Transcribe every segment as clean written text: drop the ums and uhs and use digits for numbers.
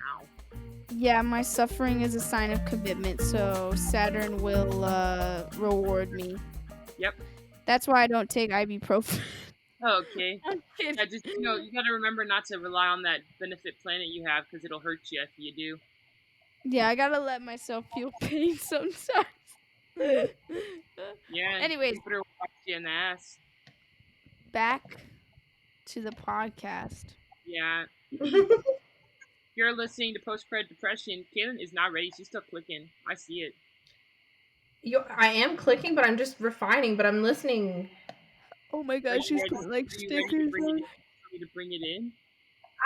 now. Yeah, my suffering is a sign of commitment, so Saturn will reward me. Yep. That's why I don't take ibuprofen. Okay. I'm kidding. Yeah, just you gotta remember not to rely on that benefit planet you have because it'll hurt you if you do. Yeah, I gotta let myself feel pain sometimes. Yeah, Anyways, Jupiter will bite you in the ass. back to the podcast. Yeah. You're listening to Post Credit Depression. Kaylin is not ready. She's still clicking. I see it. I am clicking, but I'm just refining. But I'm listening. Oh my Are gosh, you she's ready? putting like Are you ready to stickers bring it on. in? For me to bring it in?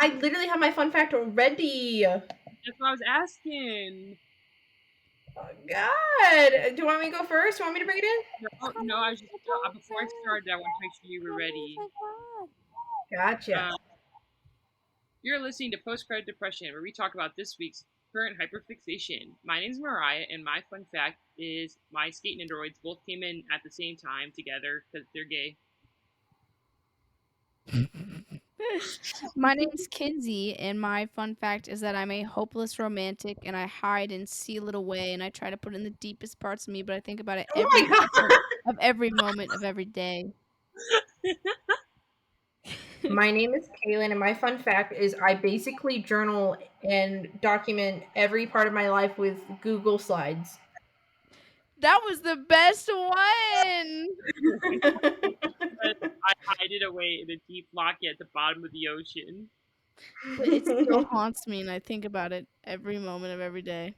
I literally have my fun fact already. Oh, That's what I was asking. God. Do you want me to go first? Do you want me to bring it in? No, I was just before I started. I want to make sure you were ready. Gotcha. You're listening to Post Credit Depression, where we talk about this week's current hyperfixation. My name's Mariah, and my fun fact is my skate androids both came in at the same time together because they're gay. My name's Kinsey, and my fun fact is that I'm a hopeless romantic, and I hide and seal it away, and I try to put it in the deepest parts of me, but I think about it Oh every my God. second of every moment of every day. My name is Kaylin, and my fun fact is I basically journal and document every part of my life with Google Slides. That was the best one! But I hide it away in a deep locket at the bottom of the ocean. But it still haunts me, and I think about it every moment of every day.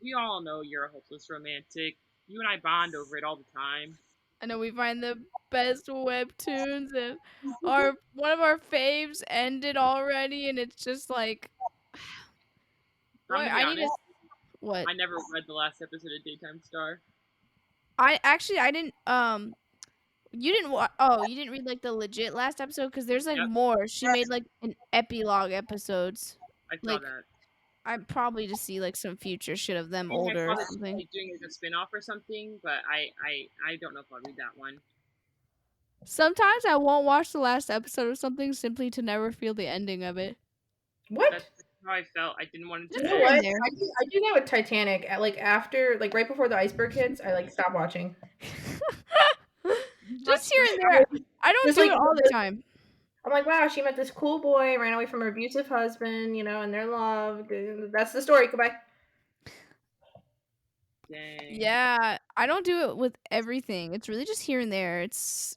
We all know you're a hopeless romantic. You and I bond over it all the time. I know we find the best webtoons, and one of our faves ended already, and it's just like, I'm what? gonna be I need to. honest. What? I never read the last episode of Daytime Star. I didn't. You didn't. You didn't read like the legit last episode because there's like Yep, more. She made like an epilogue episodes. I saw Like that. I'm probably to see like some future shit of them I mean, I older saw or that she's something. like doing like a spin-off or something, but I don't know if I'll read that one. Sometimes I won't watch the last episode of something simply to never feel the ending of it. What? That's how I felt. I didn't want it Just to You know here end. and what? there. I do that with Titanic. After, right before the iceberg hits, I stop watching. Just here and there. I don't Just do like it all the time. I'm like, wow, she met this cool boy, ran away from her abusive husband, and they're in love. That's the story. Goodbye. Dang. Yeah, I don't do it with everything. It's really just here and there. It's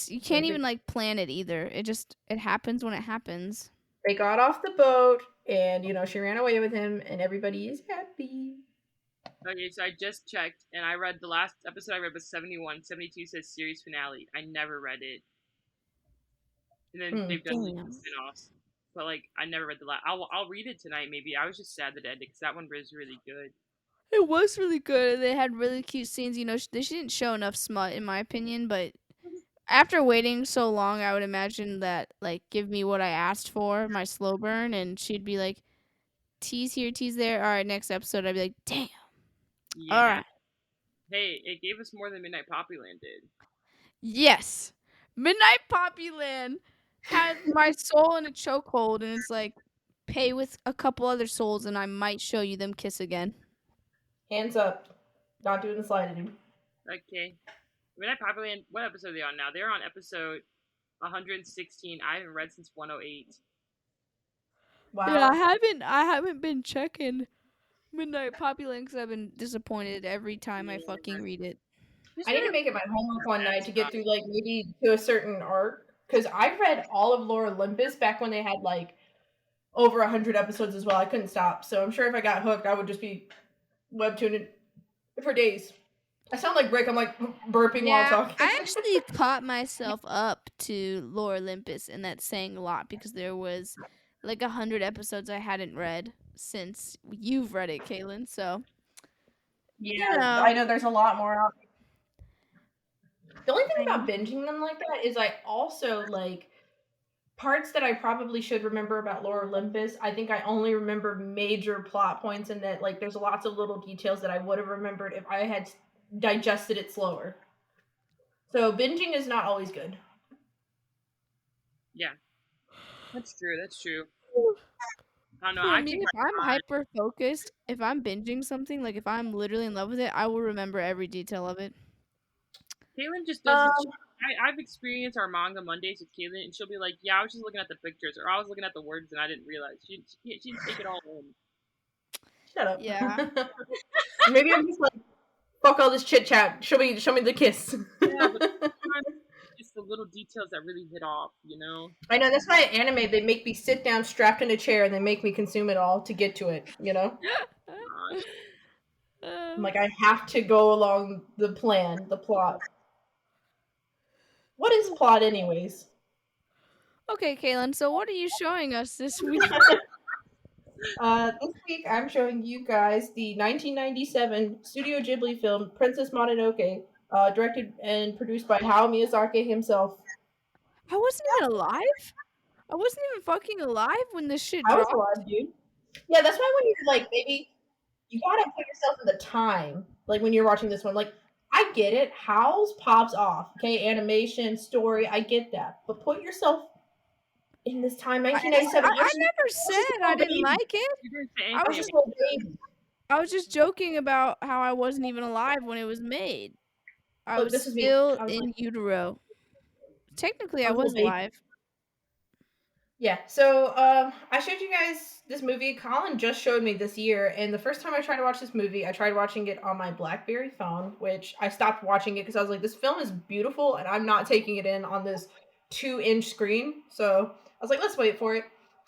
you can't even like plan it either. It happens when it happens. They got off the boat, and she ran away with him, and everybody is happy. Okay, so I just checked, and I read the last episode I read was 71. 72 says series finale. I never read it. And then they've done like spin-offs. But like I never read the last. I'll read it tonight maybe. I was just sad that it ended because that one was really good. It was really good. They had really cute scenes. She didn't show enough smut in my opinion, but after waiting so long, I would imagine that like give me what I asked for, my slow burn, and she'd be like, tease here, tease there. All right, next episode, I'd be like, damn. Yeah. All right. Hey, it gave us more than Midnight Poppyland did. Yes, Midnight Poppyland had my soul in a chokehold, and it's like, pay with a couple other souls, and I might show you them kiss again. Hands up. Not doing the slide anymore. Okay. Midnight Poppyland, what episode are they on now? They're on episode 116. I haven't read since 108. Wow. Yeah, I haven't been checking Midnight Poppyland because I've been disappointed every time I fucking read it. I need to make it my homework one night to get through maybe to a certain arc, because I read all of Lore Olympus back when they had over 100 episodes as well. I couldn't stop, so I'm sure if I got hooked, I would just be webtooning for days. I sound like Rick. I'm like burping while talking. I actually caught myself up to Lore Olympus, and that's saying a lot because there was like 100 episodes I hadn't read since you've read it, Kaylin. So yeah, I know there's a lot more out there. The only thing about binging them like that is I also parts that I probably should remember about Lore Olympus. I think I only remember major plot points, and that there's lots of little details that I would have remembered if I had digested it slower. So binging is not always good. Yeah, that's true. That's true. I don't know. For me, if I'm hyper focused, if I'm binging something, like if I'm literally in love with it, I will remember every detail of it. Caitlin just doesn't. I've experienced our manga Mondays with Caitlin, and she'll be like, "Yeah, I was just looking at the pictures, or I was looking at the words, and I didn't realize." She didn't take it all in. Shut up. Yeah. Maybe I'm just like, fuck all this chit chat. Show me the kiss. Yeah, but it's the little details that really hit off, you know. I know, that's why anime, they make me sit down strapped in a chair and they make me consume it all to get to it, you know? I'm like, I have to go along the plan, the plot. What is plot anyways? Okay, Kaylin, so what are you showing us this week? This week I'm showing you guys the 1997 Studio Ghibli film Princess Mononoke, directed and produced by Hayao Miyazaki himself. I wasn't even alive? I wasn't even fucking alive when this shit dropped? I was alive, dude. Yeah, that's why when you're like, maybe you gotta put yourself in the time, like when you're watching this one. Like, I get it, Howls pops off, okay, animation, story, I get that, but put yourself in this time, 1997. I never said I didn't like it. I was just joking about how I wasn't even alive when it was made. I was still in utero. Technically, I was alive. Yeah, so I showed you guys this movie. Colin just showed me this year, and the first time I tried to watch this movie, I tried watching it on my BlackBerry phone, which I stopped watching it because I was like, this film is beautiful, and I'm not taking it in on this 2-inch screen. So I was like, let's wait for it.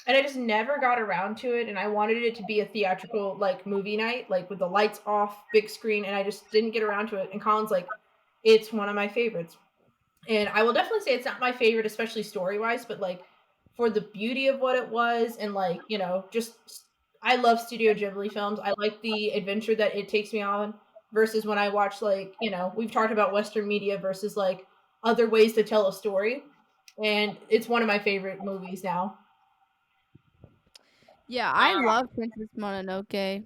And I just never got around to it, and I wanted it to be a theatrical, like, movie night, like, with the lights off, big screen, and I just didn't get around to it. And Colin's like, it's one of my favorites. And I will definitely say it's not my favorite, especially story-wise, but, like, for the beauty of what it was, and, like, you know, just, I love Studio Ghibli films. I like the adventure that it takes me on versus when I watch, like, you know, we've talked about Western media versus, like, other ways to tell a story. And it's one of my favorite movies now. Yeah, I love Princess Mononoke.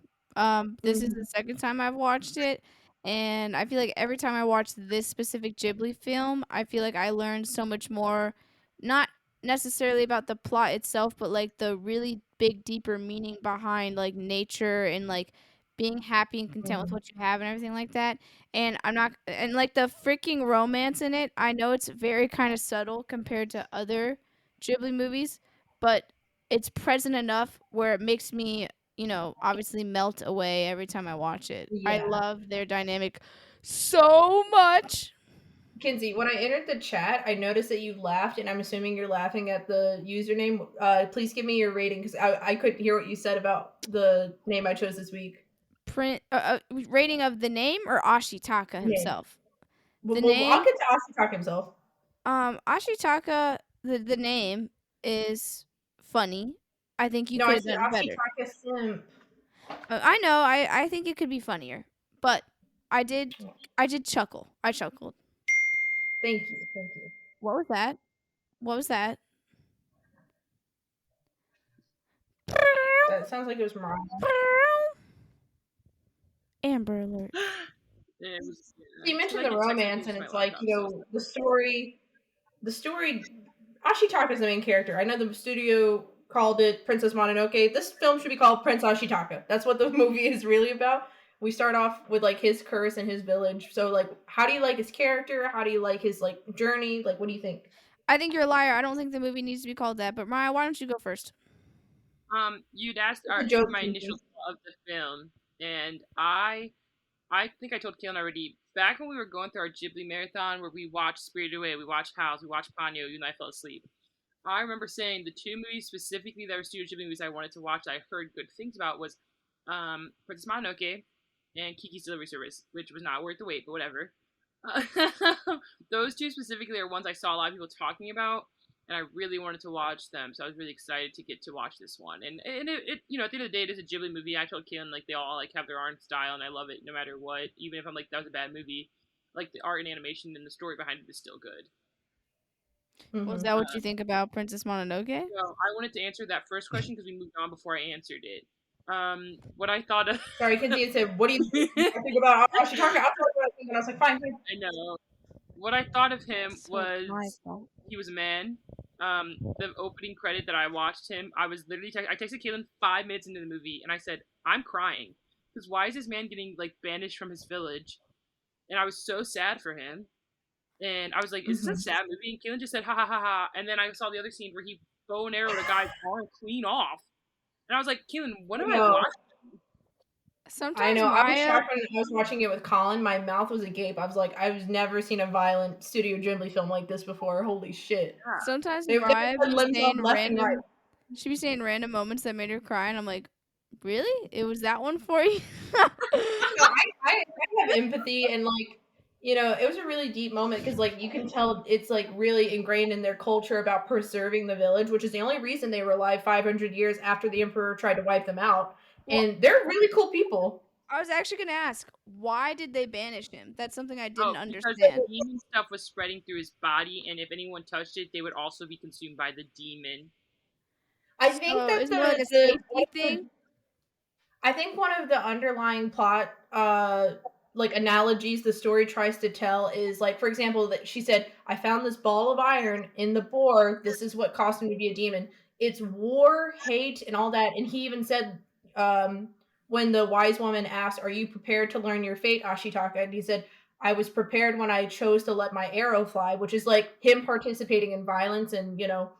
This is the second time I've watched it, and I feel like every time I watch this specific Ghibli film, I feel like I learned so much more, not necessarily about the plot itself, but like the really big, deeper meaning behind like nature and like being happy and content with what you have and everything like that. And like the freaking romance in it, I know it's very kind of subtle compared to other Ghibli movies, but it's present enough where it makes me, you know, obviously melt away every time I watch it. Yeah. I love their dynamic so much. Kinsey, when I entered the chat, I noticed that you laughed, and I'm assuming you're laughing at the username. Please give me your rating, because I couldn't hear what you said about the name I chose this week. Rating of the name or Ashitaka himself? Yeah. Name? I'll get to Ashitaka himself. Ashitaka, the name is funny. I think you could have done better. I know. I think it could be funnier, but I did chuckle. I chuckled. Thank you. What was that? That sounds like it was Mariah. Amber Alert. You mentioned the romance, and it's like, you know, the story. Ashitaka is the main character. I know the studio called it Princess Mononoke. This film should be called Prince Ashitaka. That's what the movie is really about. We start off with like his curse and his village. So like, how do you like his character? How do you like his like journey? Like, what do you think? I think you're a liar. I don't think the movie needs to be called that. But Mariah, why don't you go first? You'd asked my initial thought of the film, and I think I told Kaylin already. Back when we were going through our Ghibli marathon, where we watched Spirited Away, we watched House, we watched Ponyo, even though I fell asleep. I remember saying the two movies specifically that were Studio Ghibli movies I wanted to watch, I heard good things about, was Princess Mononoke and Kiki's Delivery Service, which was not worth the wait, but whatever. Those two specifically are ones I saw a lot of people talking about, and I really wanted to watch them, so I was really excited to get to watch this one. And it you know, at the end of the day, it is a Ghibli movie. I told Kaylin, like, they all like have their own style, and I love it no matter what. Even if I'm like, that was a bad movie, like, the art and animation and the story behind it is still good. Was that what you think about Princess Mononoke? No, I wanted to answer that first question because we moved on before I answered it. What I thought of... Sorry, Kinsey said, what do you think about Ashitaka? I'll talk about it, and I was like, fine. I know. What I thought of him was he was a man. the opening credit that I watched him, I was literally I texted Caitlin 5 minutes into the movie, and I said, "I'm crying because why is this man getting like banished from his village?" And I was so sad for him. And I was like, "Is this a sad movie?" And Caitlin just said, "Ha ha ha ha." And then I saw the other scene where he bow and arrow the guy's arm clean off, and I was like, "Caitlin, what am I watching?" Sometimes I know. I was Maya, shocked when I was watching it with Colin. My mouth was agape. I was like, I've never seen a violent Studio Ghibli film like this before. Holy shit! sometimes They Maya cut be limbs off saying left and right. random. She be saying random moments that made her cry, and I'm like, really? It was that one for you? I have empathy, and like, you know, it was a really deep moment because like you can tell it's like really ingrained in their culture about preserving the village, which is the only reason they were alive 500 years after the emperor tried to wipe them out. Well, And they're really cool people. I was actually gonna ask, why did they banish him? That's something I didn't Because understand. demon stuff was spreading through his body, and if anyone touched it, they would also be consumed by the demon. I think So that it's more like a safety thing. I think one of the underlying plot like analogies the story tries to tell is like, for example, that she said, I found this ball of iron in the boar. This is what caused him to be a demon. It's war, hate, and all that. And he even said, when the wise woman asked, are you prepared to learn your fate, Ashitaka? And he said, I was prepared when I chose to let my arrow fly, which is like him participating in violence. And, you know,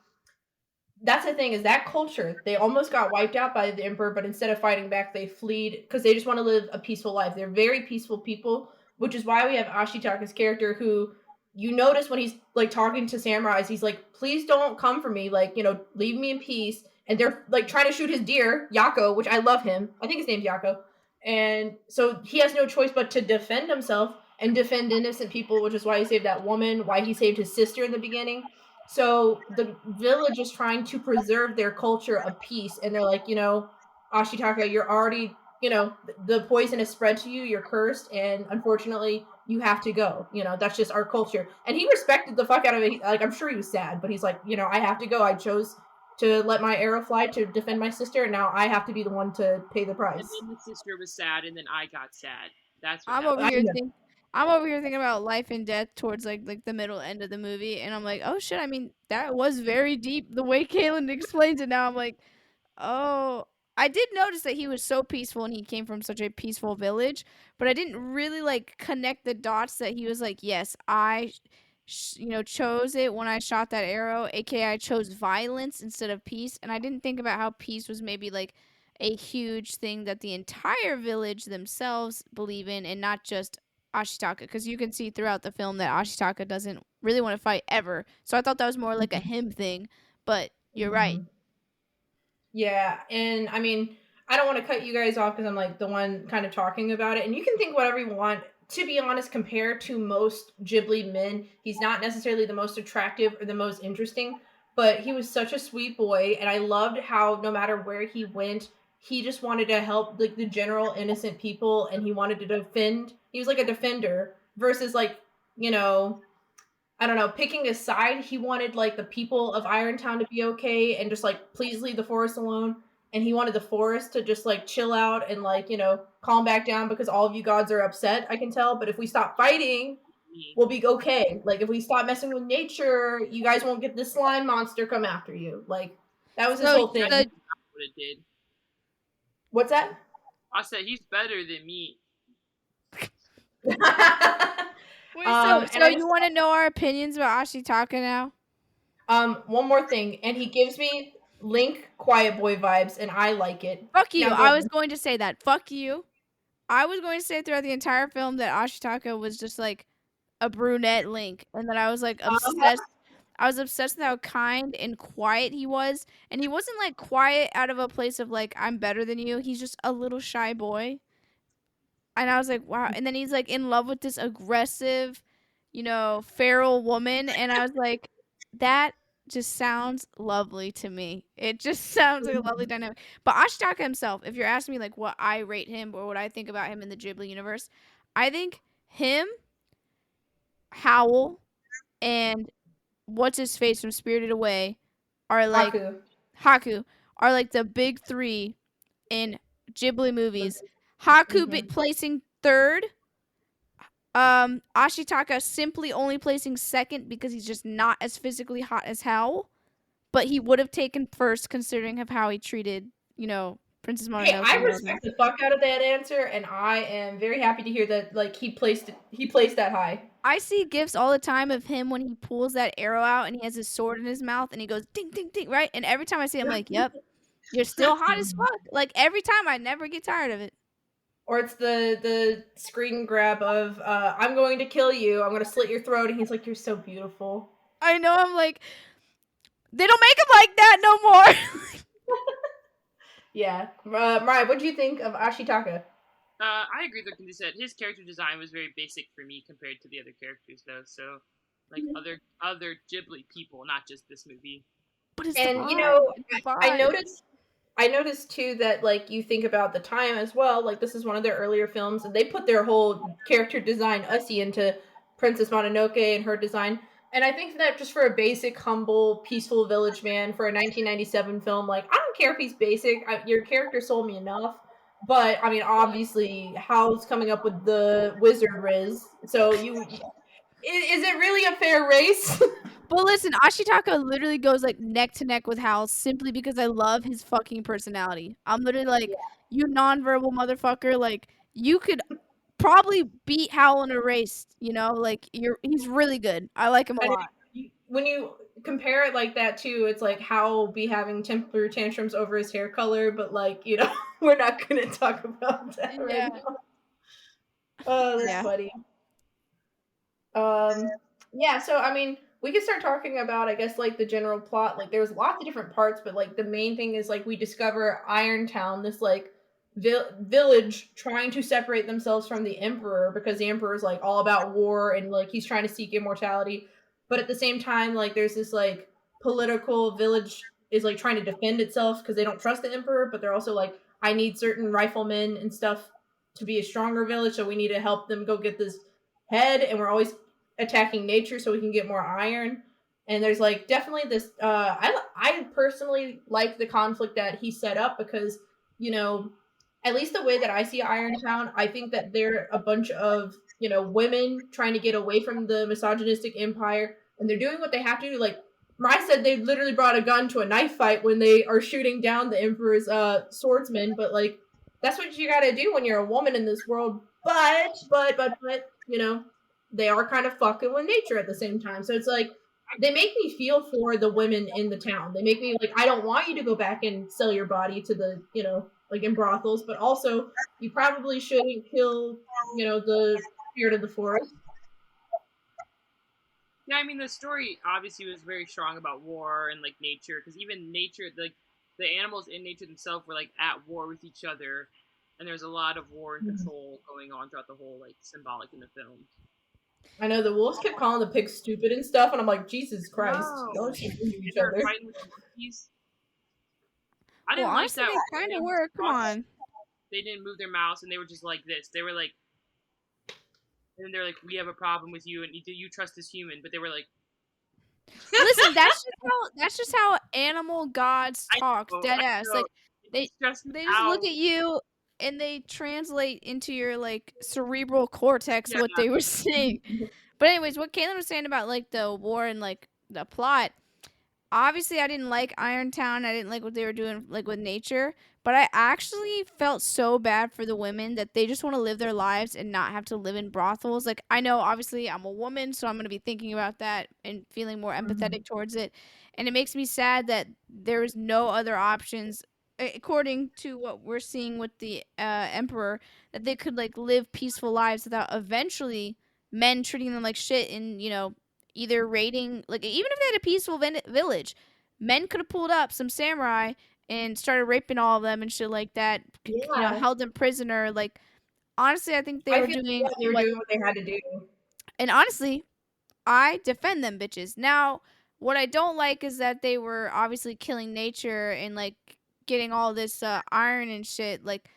that's the thing, is that culture, they almost got wiped out by the emperor, but instead of fighting back, they fled because they just want to live a peaceful life. They're very peaceful people, which is why we have Ashitaka's character, who you notice when he's like talking to samurais, he's like, please don't come for me, like, you know, leave me in peace. And they're like trying to shoot his deer, Yako, which I love him. I think his name's Yako. And so he has no choice but to defend himself and defend innocent people, which is why he saved that woman, why he saved his sister in the beginning. So the village is trying to preserve their culture of peace, and they're like, you know, Ashitaka, you're already, you know, the poison is spread to you, you're cursed, and unfortunately, you have to go. You know, that's just our culture. And he respected the fuck out of it. Like, I'm sure he was sad, but he's like, you know, I have to go. I chose to let my arrow fly to defend my sister, and now I have to be the one to pay the price. And then the sister was sad, and then I got sad. That's what I'm happened. over here thinking about life and death towards like the middle end of the movie, and I'm like, oh shit. I mean, that was very deep. The way Kaylin explains it now, I'm like, oh. I did notice that he was so peaceful and he came from such a peaceful village, but I didn't really like connect the dots that he was like, yes, I, chose it when I shot that arrow, aka I chose violence instead of peace, and I didn't think about how peace was maybe like a huge thing that the entire village themselves believe in, and not just Ashitaka, because you can see throughout the film that Ashitaka doesn't really want to fight ever. So I thought that was more like a him thing, but you're right. Yeah, and I mean, I don't want to cut you guys off because I'm like the one kind of talking about it, and you can think whatever you want. To be honest, compared to most Ghibli men, he's not necessarily the most attractive or the most interesting, but he was such a sweet boy, and I loved how no matter where he went, he just wanted to help like the general innocent people, and he wanted to defend. He was like a defender versus like, you know, I don't know, picking a side. He wanted like the people of Irontown to be okay and just like please leave the forest alone. And he wanted the forest to just like chill out and like, you know, calm back down because all of you gods are upset, I can tell. But if we stop fighting, we'll be okay. Like if we stop messing with nature, you guys won't get this slime monster come after you. Like that was his whole thing. What it did. What's that? I said he's better than me. Wait, so you want to know our opinions about Ashitaka now? One more thing, and he gives me Link Quiet Boy vibes, and I like it. Fuck you. I was going to say that. Fuck you. I was going to say throughout the entire film that Ashitaka was just like a brunette Link, and that I was like obsessed. I was obsessed with how kind and quiet he was, and he wasn't like quiet out of a place of like I'm better than you. He's just a little shy boy. And I was like, wow. And then he's like in love with this aggressive, feral woman. And I was like, that just sounds lovely to me. It just sounds like a lovely dynamic. But Ashitaka himself, if you're asking me like what I rate him or what I think about him in the Ghibli universe, I think him, Howl, and what's his face from Spirited Away are like Haku are like the big three in Ghibli movies. Haku placing third. Ashitaka simply only placing second because he's just not as physically hot as Howl. but he would have taken first considering of how he treated, Princess Mononoke. Hey, I respect the fuck out of that answer, and I am very happy to hear that like he placed that high. I see gifs all the time of him when he pulls that arrow out and he has his sword in his mouth and he goes ding ding ding, right? And every time I see it, I'm like, yep, you're still hot as fuck. Like every time, I never get tired of it. Or it's the screen grab of I'm going to kill you, I'm going to slit your throat, and he's like, you're so beautiful. I know, I'm like, they don't make him like that no more. Yeah. Mariah, what do you think of Ashitaka? I agree with what you said. His character design was very basic for me compared to the other characters, though. So, like other Ghibli people, not just this movie. But it's and I noticed too that like you think about the time as well. Like this is one of their earlier films, and they put their whole character design into Princess Mononoke and her design. And I think that just for a basic, humble, peaceful village man for a 1997 film, like I don't care if he's basic. Your character sold me enough. But I mean, obviously, Hal's coming up with the wizard riz. So is it really a fair race? But listen, Ashitaka literally goes like neck to neck with Hal simply because I love his fucking personality. I'm literally like, you nonverbal motherfucker. Like you could probably beat Hal in a race. Like he's really good. I like him a lot. When you compare it like that too, it's like Hal be having temper tantrums over his hair color, but like we're not gonna talk about that right now. Oh, that's funny. Yeah. So I mean, we can start talking about, I guess, like the general plot. Like there's lots of different parts, but like the main thing is like we discover Irontown, this like village trying to separate themselves from the Emperor because the Emperor is like all about war and like he's trying to seek immortality. But at the same time, like there's this like political village is like trying to defend itself because they don't trust the Emperor, but they're also like, I need certain riflemen and stuff to be a stronger village, so we need to help them go get this head, and we're always attacking nature so we can get more iron. And there's like definitely this I personally like the conflict that he set up because at least the way that I see Irontown, I think that they're a bunch of women trying to get away from the misogynistic empire, and they're doing what they have to do. Like Mariah said, they literally brought a gun to a knife fight when they are shooting down the Emperor's swordsmen, but like that's what you gotta do when you're a woman in this world. But they are kind of fucking with nature at the same time. So it's like, they make me feel for the women in the town. They make me like, I don't want you to go back and sell your body to the, like in brothels, but also you probably shouldn't kill, the spirit of the forest. Yeah, I mean, the story obviously was very strong about war and like nature, because even nature, like the animals in nature themselves were like at war with each other, and there's a lot of war and control going on throughout the whole like symbolic in the film. I know the wolves kept calling the pigs stupid and stuff, and I'm like, Jesus Christ, y'all should do each other. I didn't like that. They kind of were. Come on. They didn't move their mouths, and they were just like this. They were like, and then they're like, we have a problem with you, and do you trust this human? But they were like, listen, that's just how animal gods talk, dead ass. Like they just look at you and they translate into your like cerebral cortex what they were saying. But anyways, what Caitlin was saying about like the war and like the plot, obviously I didn't like Irontown. I didn't like what they were doing like with nature, but I actually felt so bad for the women that they just want to live their lives and not have to live in brothels. Like I know obviously I'm a woman, so I'm going to be thinking about that and feeling more empathetic towards it. And it makes me sad that there is no other options according to what we're seeing with the Emperor, that they could like live peaceful lives without eventually men treating them like shit and either raiding, like even if they had a peaceful village, men could have pulled up some samurai and started raping all of them and shit like that. Held them prisoner. Like honestly, I think they were doing what they had to do. And honestly, I defend them bitches. Now, what I don't like is that they were obviously killing nature and like getting all this iron and shit. Like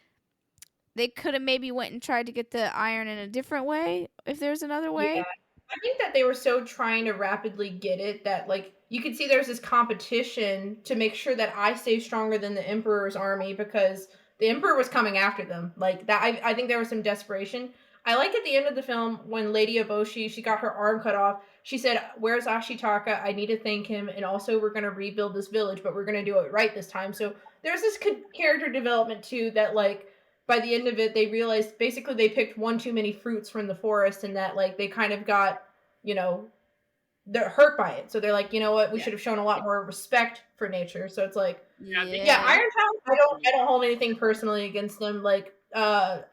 they could have maybe went and tried to get the iron in a different way if there's another way. Yeah. I think that they were so trying to rapidly get it that like you could see there's this competition to make sure that I stay stronger than the Emperor's army because the Emperor was coming after them. Like that, I think there was some desperation. I like at the end of the film when Lady Eboshi, she got her arm cut off. She said, "Where's Ashitaka? I need to thank him, and also we're gonna rebuild this village, but we're gonna do it right this time." So there's this character development too that like by the end of it they realized basically they picked one too many fruits from the forest, and that like they kind of got they're hurt by it. So they're like, you know what, we should have shown a lot more respect for nature. So it's like, yeah, Irontown, I don't hold anything personally against them. Like,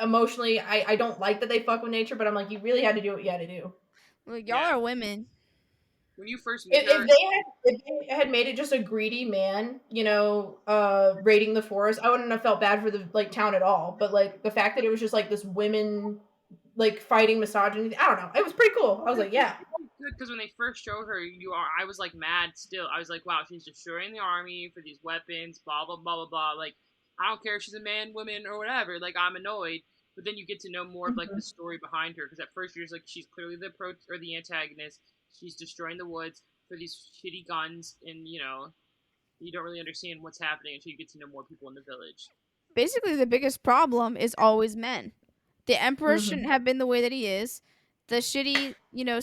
emotionally, I don't like that they fuck with nature, but I'm like, you really had to do what you had to do. Like, y'all are women. When you first meet if they had made it just a greedy man, raiding the forest, I wouldn't have felt bad for the like town at all. But like the fact that it was just like this women like fighting misogyny, I don't know. It was pretty cool. I was like, yeah. Good, because when they first showed her, I was like mad still. I was like, wow, she's destroying the army for these weapons, blah blah blah blah blah. Like, I don't care if she's a man, woman, or whatever. Like, I'm annoyed. But then you get to know more of like the story behind her, because at first you're just like, she's clearly the antagonist. She's destroying the woods for these shitty guns, and you don't really understand what's happening until you get to know more people in the village. Basically, the biggest problem is always men. The emperor shouldn't have been the way that he is. The shitty,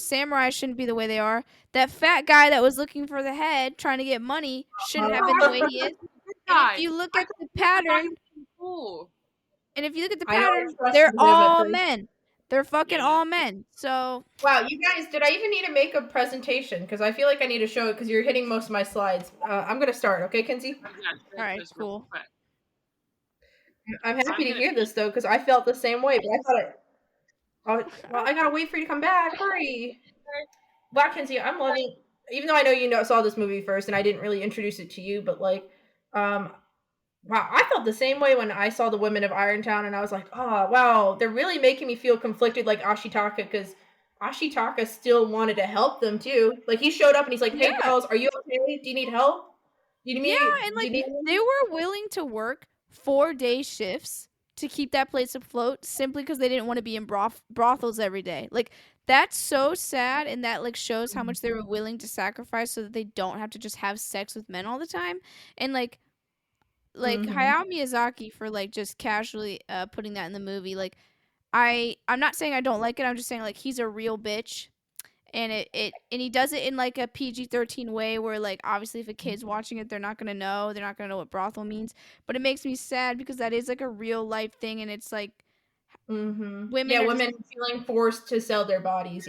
samurai shouldn't be the way they are. That fat guy that was looking for the head, trying to get money, shouldn't have been the way he is. And if you look at the pattern, they're all men. They're fucking all men. So wow, you guys, did I even need to make a presentation? Because I feel like I need to show it because you're hitting most of my slides. I'm gonna start, okay, Kinsey? All right, cool. I'm happy to hear this though because I felt the same way, but I thought it. Oh, well, I gotta wait for you to come back. Hurry. Black Kinsey, I'm loving. Even though I know you saw this movie first, and I didn't really introduce it to you, but like, wow, I felt the same way when I saw the women of Irontown, and I was like, oh wow, they're really making me feel conflicted, like Ashitaka, because Ashitaka still wanted to help them too. Like he showed up and he's like, hey girls, are you okay? Do you need help? And like they were willing to work 4-day shifts to keep that place afloat simply because they didn't want to be in brothels every day. Like, that's so sad, and that like shows how much they were willing to sacrifice so that they don't have to just have sex with men all the time. And like Hayao Miyazaki, for like just casually putting that in the movie, like I'm not saying I don't like it, I'm just saying like he's a real bitch. And and he does it in like a PG-13 way where like obviously if a kid's watching it they're not gonna know what brothel means, but it makes me sad because that is like a real life thing, and it's like women feeling forced to sell their bodies,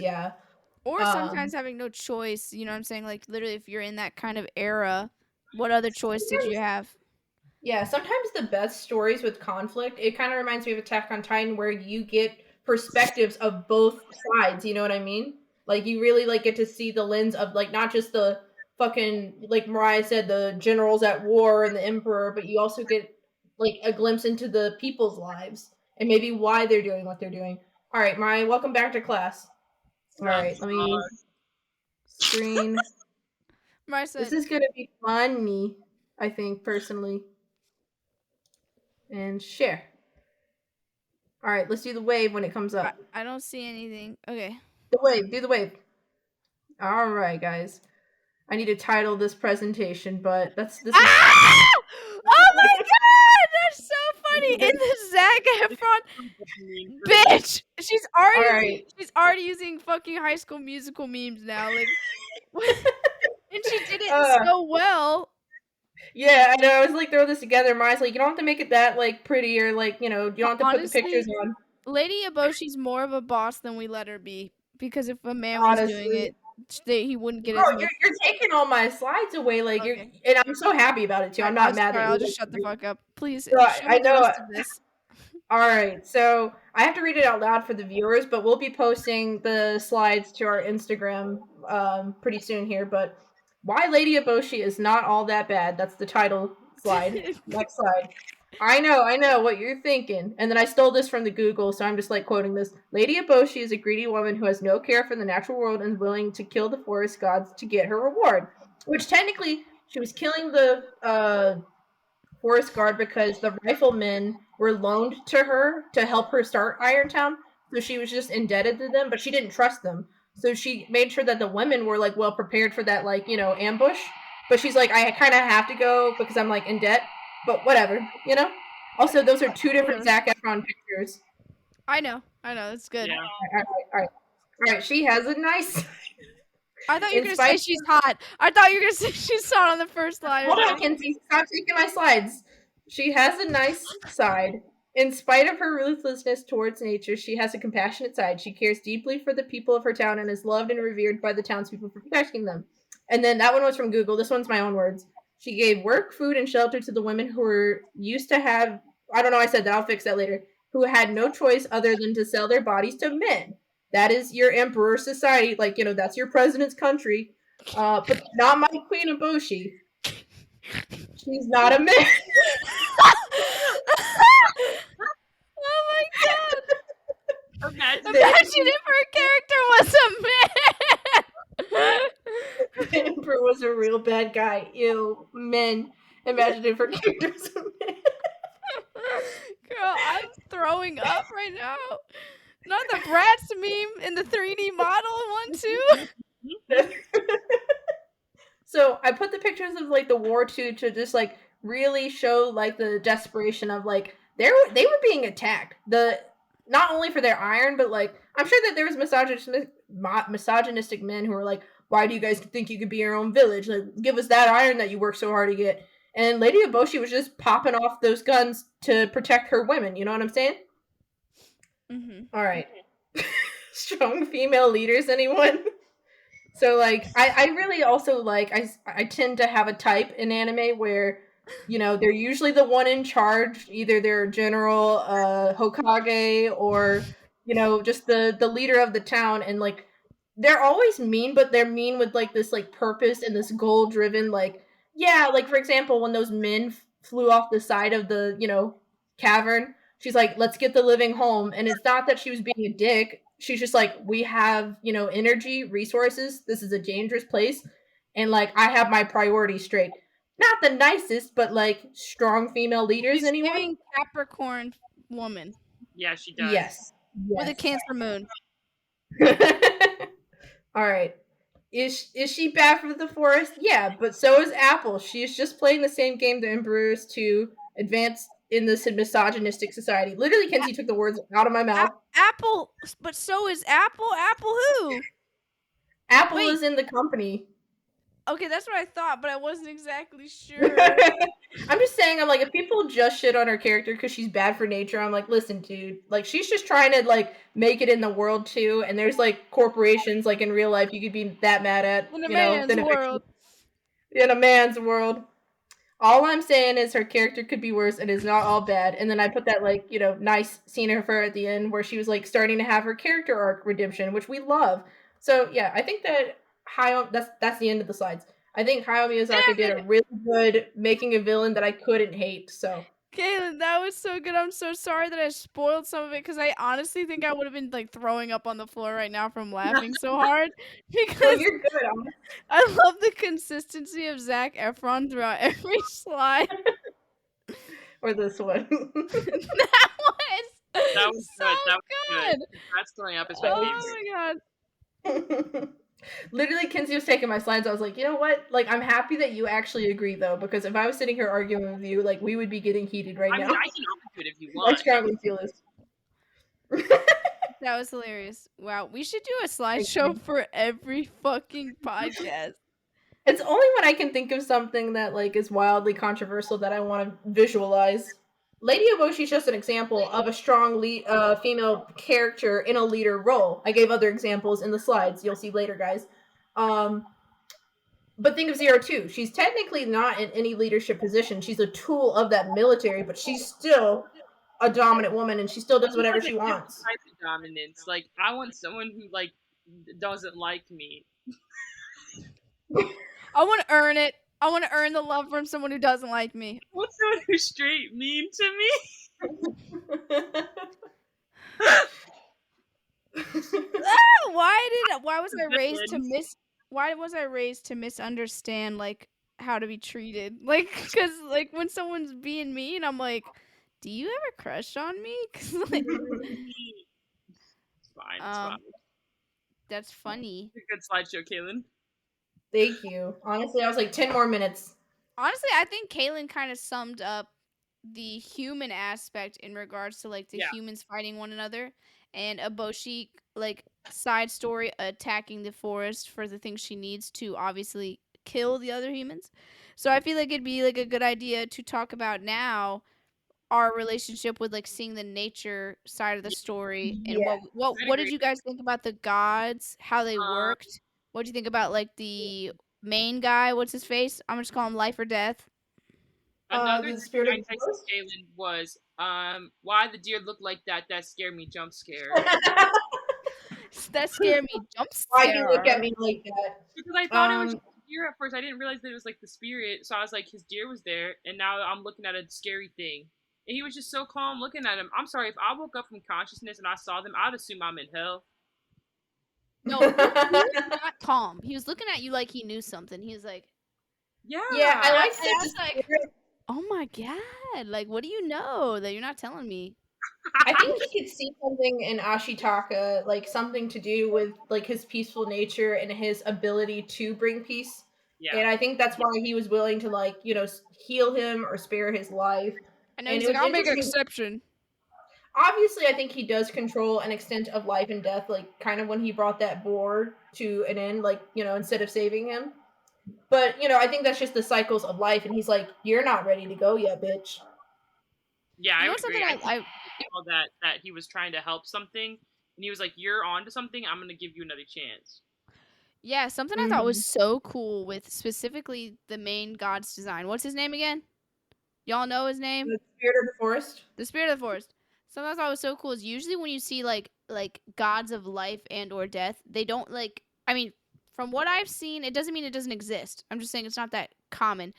or sometimes having no choice. You know what I'm saying? Like literally, if you're in that kind of era, what other choice did you have? Yeah, sometimes the best stories with conflict, it kind of reminds me of Attack on Titan, where you get perspectives of both sides. You know what I mean? Like, you really, like, get to see the lens of, like, not just the fucking, like Mariah said, the generals at war and the emperor, but you also get, like, a glimpse into the people's lives and maybe why they're doing what they're doing. All right, Mariah, welcome back to class. All right, let me screen. Mariah said, this is going to be funny, I think, personally. And share. All right, let's do the wave when it comes up. I don't see anything. Okay. The wave. Do the wave. All right, guys. I need to title this presentation, but this is... Oh my god! That's so funny! In the Zac Efron... Bitch! She's already using fucking High School Musical memes now. Like, and she did it so well. Yeah, I know. I was like, throw this together. Mariah's like, you don't have to make it that like pretty, or like, you don't have to put the pictures on. Lady Eboshi's more of a boss than we let her be, because if a man was doing it, he wouldn't get as much. You're taking all my slides away, like okay. And I'm so happy about it too. I'm not mad at you. I'll just shut the fuck up, please. So, I know. All right, so I have to read it out loud for the viewers, but we'll be posting the slides to our Instagram pretty soon here. But why Lady Eboshi is not all that bad. That's the title slide. Next slide. I know what you're thinking. And then I stole this from the Google, so I'm just like quoting this. Lady Eboshi is a greedy woman who has no care for the natural world and is willing to kill the forest gods to get her reward. Which technically, she was killing the forest guard because the riflemen were loaned to her to help her start Irontown. So she was just indebted to them, but she didn't trust them. So she made sure that the women were like well prepared for that ambush. But she's like, I kind of have to go because I'm like in debt. But whatever, Also, those are two different Zac Efron pictures. I know. I know, that's good. Yeah. All right. She has a nice. I thought you were gonna say she's hot. I thought you were gonna say she's hot on the first slide. Hold on, Kinsey. Stop taking my slides. She has a nice side. In spite of her ruthlessness towards nature, she has a compassionate side. She cares deeply for the people of her town and is loved and revered by the townspeople for protecting them. And then that one was from Google. This one's my own words. She gave work, food, and shelter to the women who were used to have, I don't know, I said that, I'll fix that later, who had no choice other than to sell their bodies to men. That is your emperor society. Like, that's your president's country. But not my Queen of Boshi. She's not a man. Oh my god! Imagine if her character was a man. The emperor was a real bad guy. Ew, men. Imagine if her character was a man. Girl, I'm throwing up right now. Not the Bratz meme in the 3D model one too. So I put the pictures of like the war to just like really show like the desperation of like they were being attacked. Not only for their iron, but like I'm sure that there was misogynistic men who were like, why do you guys think you could be your own village? Like, give us that iron that you work so hard to get. And Lady Eboshi was just popping off those guns to protect her women. You know what I'm saying? Mm-hmm. All right. Strong female leaders, anyone? So, like, I really also, like, I tend to have a type in anime where, they're usually the one in charge. Either they're general, Hokage, or, just the leader of the town. And, like, they're always mean, but they're mean with, like, this, like, purpose and this goal-driven, like, yeah, like, for example, when those men flew off the side of the, cavern, she's like, let's get the living home. And it's not that she was being a dick. She's just like, we have, energy, resources. This is a dangerous place. And, like, I have my priorities straight. Not the nicest, but, like, strong female leaders, She's anyone? giving Capricorn woman. Yeah, she does. Yes. With a Cancer moon. All right. Is she bad for the forest? Yeah, but so is Apple. She's just playing the same game the Emperor is to advance in this misogynistic society. Literally, Kenzie took the words out of my mouth. Apple, but so is Apple. Apple who? Apple is in the company. Okay, that's what I thought, but I wasn't exactly sure. I'm just saying, I'm like, if people just shit on her character because she's bad for nature, I'm like, listen, dude, like, she's just trying to, like, make it in the world, too, and there's, like, corporations, like, in real life you could be that mad at, in a man's world. In a man's world. All I'm saying is her character could be worse, and it's not all bad. And then I put that, like, nice scene of her at the end where she was, like, starting to have her character arc redemption, which we love. So, yeah, I think that that's the end of the slides. I think Hayao Miyazaki did a really good making a villain that I couldn't hate, so. Kaylin, that was so good. I'm so sorry that I spoiled some of it, because I honestly think I would have been, like, throwing up on the floor right now from laughing so hard. Because you're good. I love the consistency of Zac Efron throughout every slide. Or this one. That was so good. That was good. That's throwing up. Oh my god. Literally, Kinsey was taking my slides. I was like, you know what? Like, I'm happy that you actually agree, though, because if I was sitting here arguing with you, like, we would be getting heated right now. I can argue it if you want. I strongly feel this. That was hilarious. Wow, we should do a slideshow for every fucking podcast. It's only when I can think of something that, like, is wildly controversial that I want to visualize. Lady Eboshi is just an example of a strong female character in a leader role. I gave other examples in the slides. You'll see later, guys. But think of Zero too. She's technically not in any leadership position. She's a tool of that military, but she's still a dominant woman, and she still does whatever she wants. Type of dominance. Like, I want someone who, like, doesn't like me. I want to earn it. I want to earn the love from someone who doesn't like me. I want someone who's straight mean to me. Why was I raised to misunderstand, like, how to be treated? Like, because, like, when someone's being mean, I'm like, do you have a crush on me? 'Cause, like, it's fine. That's funny. Good slideshow, Kaylin. Thank you. Honestly, I was like 10 more minutes. Honestly, I think Kaylin kind of summed up the human aspect in regards to, like, the humans fighting one another. and a Boshi like side story attacking the forest for the things she needs to obviously kill the other humans. So I feel like it'd be like a good idea to talk about now our relationship with like seeing the nature side of the story and Yeah. what did you guys think about the gods, how they worked? What do you think about like the main guy? What's his face? I'm just calling him Life or Death. Another The thing spirit I of the texted forest. Jalen was, why the deer look like that? That scared me. Jump scare. That scared me. Jump Why do you look at scare. me like that? Because I thought it was just a deer at first. I didn't realize that it was like the spirit. So I was like, his deer was there, and now I'm looking at a scary thing. And he was just so calm looking at him. I'm sorry, if I woke up from consciousness and I saw them, I'd assume I'm in hell. No, he was not calm. He was looking at you like he knew something. He was like, Yeah. Yeah, I like and that. I was like, oh my god, like what do you know that you're not telling me? I think he could see something in Ashitaka, like something to do with like his peaceful nature and his ability to bring peace. Yeah. And I think that's why he was willing to like, heal him or spare his life. I know And he's it like, was I'll make an interesting. exception. Obviously, I think he does control an extent of life and death, like kind of when he brought that boar to an end, like, instead of saving him. But, I think that's just the cycles of life. And he's like, you're not ready to go yet, bitch. Yeah, You I know would something agree. I think all that he was trying to help something, and he was like, "You're on to something. I'm gonna give you another chance." yeah, something I thought was so cool with specifically the main god's design. What's his name again? Y'all know his name? The spirit of the forest. The spirit of the forest. Something I thought was so cool is usually when you see like gods of life and or death, they don't like. I mean, from what I've seen, it doesn't mean it doesn't exist. I'm just saying it's not that common.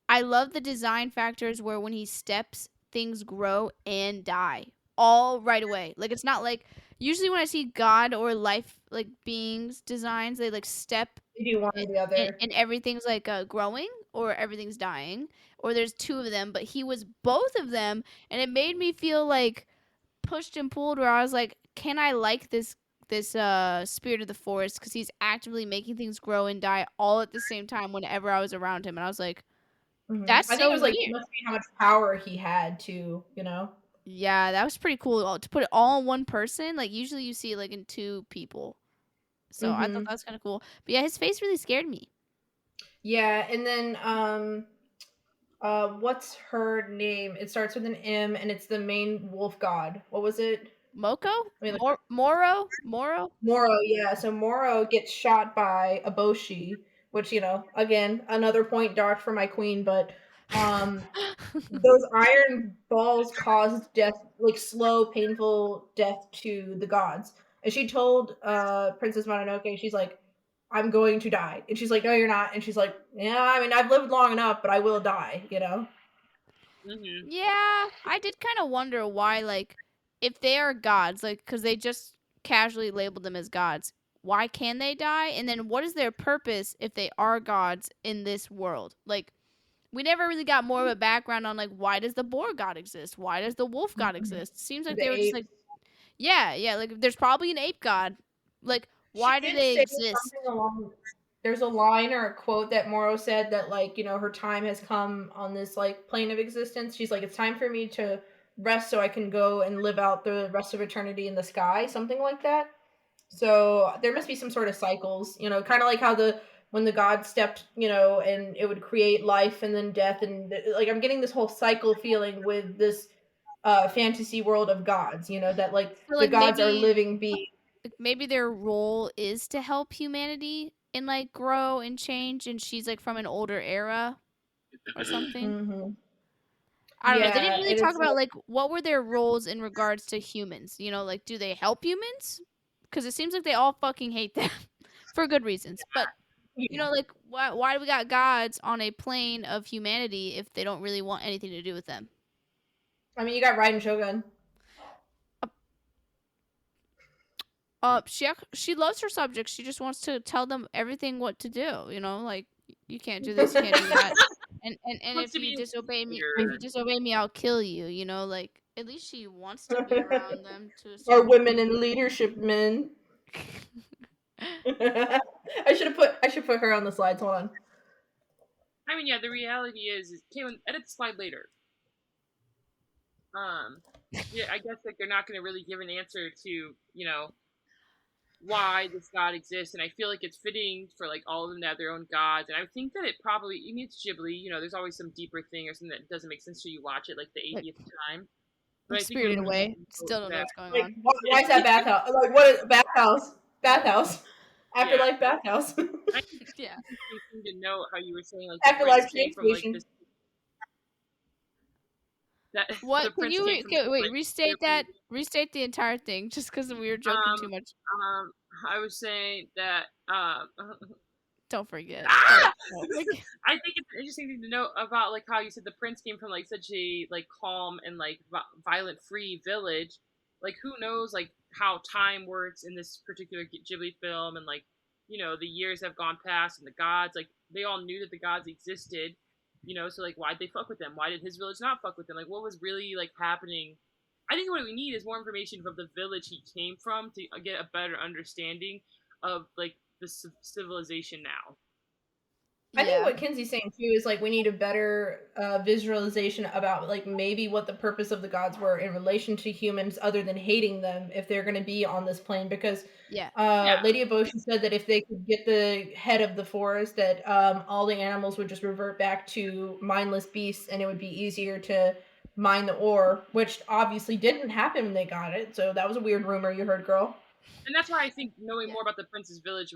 I love the design factors where when he steps, things grow and die all right away. Like it's not like usually when I see God or life like beings designs, they like step You do one or the other. and everything's like growing or everything's dying or there's two of them. But he was both of them, and it made me feel like pushed and pulled where I was like, can I like this spirit of the forest because he's actively making things grow and die all at the same time whenever I was around him, and I was like, that's I think it so was like weird. must be how much power he had to, Yeah, that was pretty cool to put it all in one person. Like usually you see it like in two people. So I thought that was kind of cool. But yeah, his face really scared me. Yeah, and then what's her name? It starts with an M and it's the main wolf god. What was it? Moko? Moro? Moro? Moro, yeah. So Moro gets shot by a Boshi, which, again, another point docked for my queen, but those iron balls caused death, like slow, painful death to the gods. And she told Princess Mononoke, she's like, I'm going to die. And she's like, no, you're not. And she's like, yeah, I mean, I've lived long enough, but I will die, Mm-hmm. Yeah, I did kind of wonder why, like, if they are gods, like, because they just casually labeled them as gods, why can they die? And then what is their purpose if they are gods in this world? Like, we never really got more of a background on, like, why does the boar god exist? Why does the wolf god exist? Seems like The they were just apes. like, yeah, like, there's probably an ape god. Like, She why do did they say exist? something along. There's a line or a quote that Moro said that, like, her time has come on this, like, plane of existence. She's like, it's time for me to rest so I can go and live out the rest of eternity in the sky, something like that. So there must be some sort of cycles, kind of like how when the god stepped, and it would create life and then death, and like I'm getting this whole cycle feeling with this fantasy world of gods, that like So, the like, gods are living beings. maybe their role is to help humanity and like grow and change, and she's like from an older era or something. Mm-hmm. I don't know. They didn't Yeah, really and talk it's about like what were their roles in regards to humans. Like do they help humans? Because it seems like they all fucking hate them for good reasons. But yeah. like why do we got gods on a plane of humanity if they don't really want anything to do with them? I mean, you got Raiden Shogun. She loves her subjects. She just wants to tell them everything what to do. Like you can't do this, you can't do that. And Wants if to you be a disobey me, I'll kill you. Like at least she wants to be around them to a Or certain women in leadership, men. I should put her on the slides. Hold on. I mean, yeah, the reality is Caitlin, edit the slide later. yeah, I guess like they're not going to really give an answer to why this god exists, and I feel like it's fitting for like all of them to have their own gods, and I think that it probably, I mean, it's Ghibli, there's always some deeper thing or something that doesn't make sense till you watch it, like the Like, 80th time. But like I think it would Spirited be Away. Still don't know that what's going Like, on. why is that bathhouse? Like, what is bathhouse? Bathhouse. yeah, Afterlife bathhouse. I think it's Yeah. interesting to note how you were saying like the prince Afterlife came train from like station. this that the What? Can prince you came from this wait? like Restate that. Restate the entire thing, just because we were joking too um much. I was saying that Don't forget. ah! Like, I think it's an interesting thing to note about like how you said the prince came from like such a like calm and like violent free village. Like who knows like how time works in this particular Ghibli film, and like the years have gone past and the gods like they all knew that the gods existed. So like why'd they fuck with them? Why did his village not fuck with them? Like what was really like happening? I think what we need is more information from the village he came from to get a better understanding of like the civilization now. I think yeah. what Kinsey's saying too is like we need a better visualization about like maybe what the purpose of the gods were in relation to humans, other than hating them if they're going to be on this plane. Because Yeah. Yeah, Lady Eboshi said that if they could get the head of the forest, that all the animals would just revert back to mindless beasts, and it would be easier to mine the ore, which obviously didn't happen when they got it. So that was a weird rumor you heard, girl. and that's why I think knowing Yeah. more about the prince's village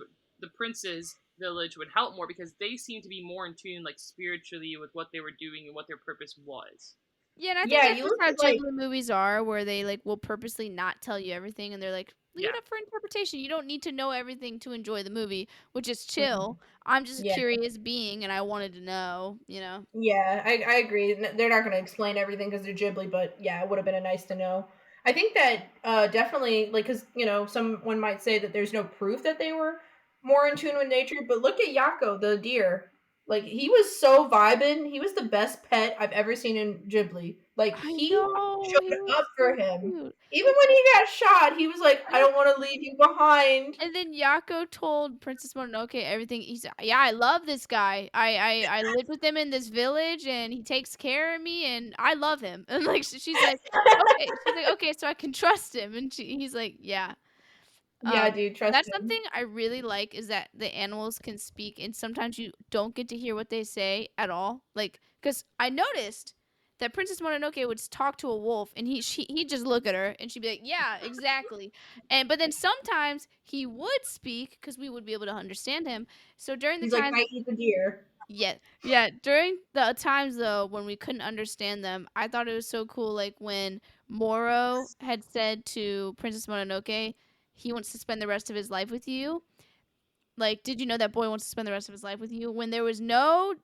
would help more, because they seem to be more in tune, like spiritually, with what they were doing and what their purpose was. Yeah, and I think Yeah, that's you just look how at like Ghibli movies are, where they like will purposely not tell you everything, and they're like, leave Yeah, it up for interpretation. You don't need to know everything to enjoy the movie, which is mhm. chill. I'm just a Yeah. curious being, and I wanted to know, you know. Yeah, I agree. They're not going to explain everything because they're Ghibli, but yeah, it would have been a nice to know. I think that definitely, like, because, someone might say that there's no proof that they were more in tune with nature, but look at Yako, the deer. Like, he was so vibing. He was the best pet I've ever seen in Ghibli. Like, I he know he showed was up for so him. cute. Even when he got shot, he was like, I I know. don't want to leave you behind. And then Yako told Princess Mononoke everything. He's yeah, I love this guy. I lived with him in this village, and he takes care of me, and I love him. And like she's like, okay, so I can trust him. And he's like, yeah. Yeah, dude, trust That's him. something I really like, is that the animals can speak, and sometimes you don't get to hear what they say at all. Like, because I noticed that Princess Mononoke would talk to a wolf, and he'd just look at her, and she'd be like, "Yeah, exactly." And but then sometimes he would speak because we would be able to understand him. So during the He's like, times, I eat the deer. yeah, yeah, during the times though when we couldn't understand them, I thought it was so cool. Like when Moro had said to Princess Mononoke, he wants to spend the rest of his life with you. Like, did you know that boy wants to spend the rest of his life with you? When there was no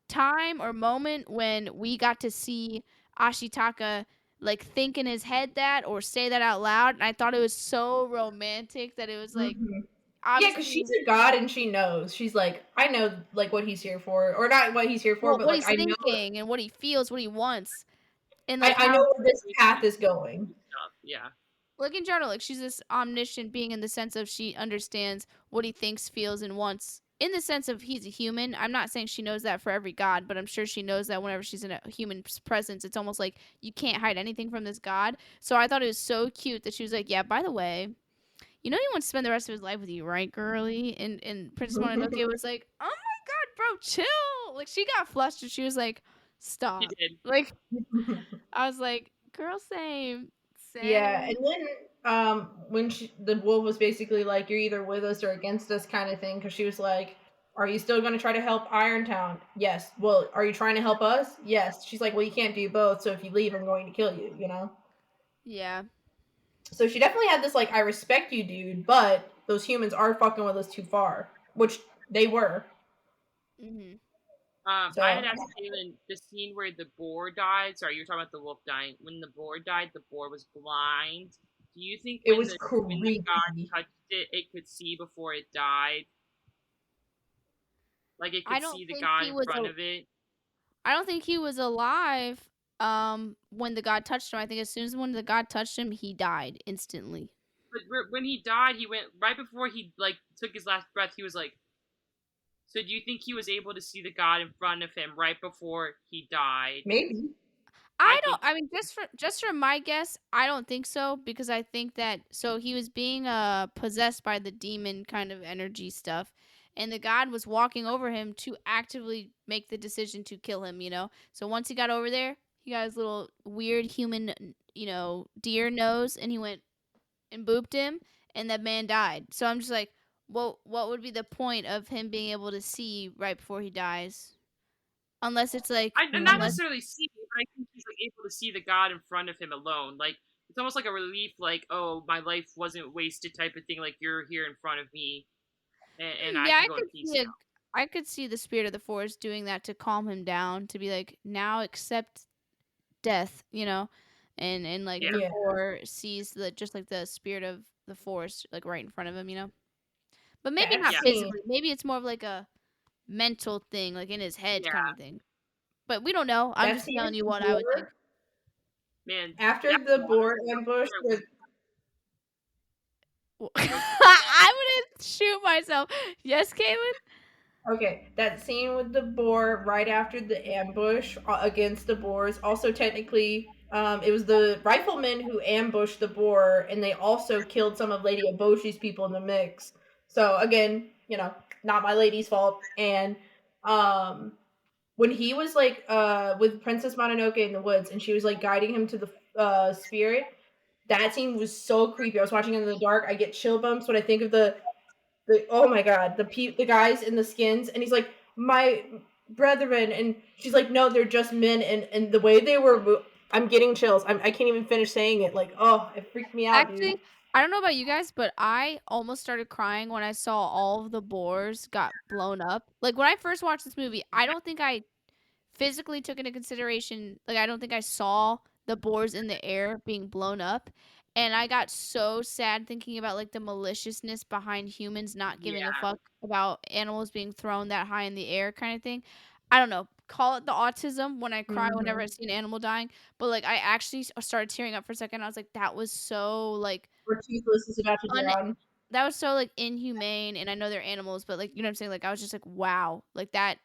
time or moment when we got to see Ashitaka like think in his head that or say that out loud, and I thought it was so romantic that it was like Mhm. Yeah, because obviously, she's a god and she knows. She's like, I know like what he's here for, or not what he's here for, well, but what like he's I know, thinking and what he feels, what he wants, and I, like I know how where this path is going. stuff. Yeah, like in general, like she's this omniscient being in the sense of she understands what he thinks, feels, and wants. In the sense of he's a human. I'm not saying she knows that for every god, but I'm sure she knows that whenever she's in a human's presence, it's almost like you can't hide anything from this god. So I thought it was so cute that she was like, "Yeah, by the way, you know he wants to spend the rest of his life with you, right, girly?" And Princess Mononoke was like, "Oh my god, bro, chill!" Like she got flustered. She was like, he "Stop!" did. Like I was like, "Girl, same, Yeah, same." and then when the wolf was basically like, "You're either with us or against us," kind of thing, because she was like, "Are you still going to try to help Irontown?" Yes. Well, are you trying to help us? Yes. She's like, "Well, you can't do both. So if you leave, I'm going to kill you." You know. Yeah. So she definitely had this like, "I respect you, dude, but those humans are fucking with us too far," which they were. Mhm. I had So asked Kaylin the scene where the boar died. Sorry, you were talking about the wolf dying. When the boar died, the boar was blind. Do you think it when was the god creepy. touched it, it could see before it died? Like it I could don't see the think god he in was front a of it. I don't think he was alive when the god touched him. I think as soon as when the god touched him, he died instantly. But when he died, he went right before he like took his last breath. He was like, so do you think he was able to see the god in front of him right before he died? Maybe. I mean, just from my guess, I don't think so, because I think that he was being possessed by the demon kind of energy stuff, and the god was walking over him to actively make the decision to kill him. So once he got over there, he got his little weird human, deer nose, and he went and booped him, and that man died. So I'm just like, well, what would be the point of him being able to see right before he dies? Unless it's like, I not necessarily see, but I think he's like able to see the god in front of him alone. Like it's almost like a relief, like, oh, my life wasn't wasted type of thing. Like you're here in front of me, and I yeah, can go in peace now. I could see the spirit of the forest doing that to calm him down, to be like, now accept death, and like the boar sees just like the spirit of the forest like right in front of him. But maybe not physically. Maybe it's more of like a mental thing, like in his head kind of thing. But we don't know. I'm just telling you what I would think. Man, after the boar ambush with I wouldn't shoot myself. Yes, Caitlin? Okay, that scene with the boar right after the ambush against the boars. Also, technically, it was the riflemen who ambushed the boar, and they also killed some of Lady Eboshi's people in the mix. So again, not my lady's fault. And when he was like with Princess Mononoke in the woods, and she was like guiding him to the spirit, that scene was so creepy. I was watching it in the dark. I get chill bumps when I think of the oh my god, the guys in the skins, and he's like, my brethren, and she's like, no, they're just men, and the way they were, I'm getting chills. I can't even finish saying it. Like, oh, it freaked me out, Actually, dude. I don't know about you guys, but I almost started crying when I saw all of the boars got blown up. Like when I first watched this movie, I don't think I physically took into consideration, like I don't think I saw the boars in the air being blown up, and I got so sad thinking about like the maliciousness behind humans not giving a fuck about animals being thrown that high in the air kind of thing. I don't know, call it the autism when I cry whenever I see an animal dying, but like I actually started tearing up for a second. I was like, that was so like Toothless is about to drown. that was so like inhumane, and I know they're animals, but like, you know what I'm saying, like I was just like, wow, like that.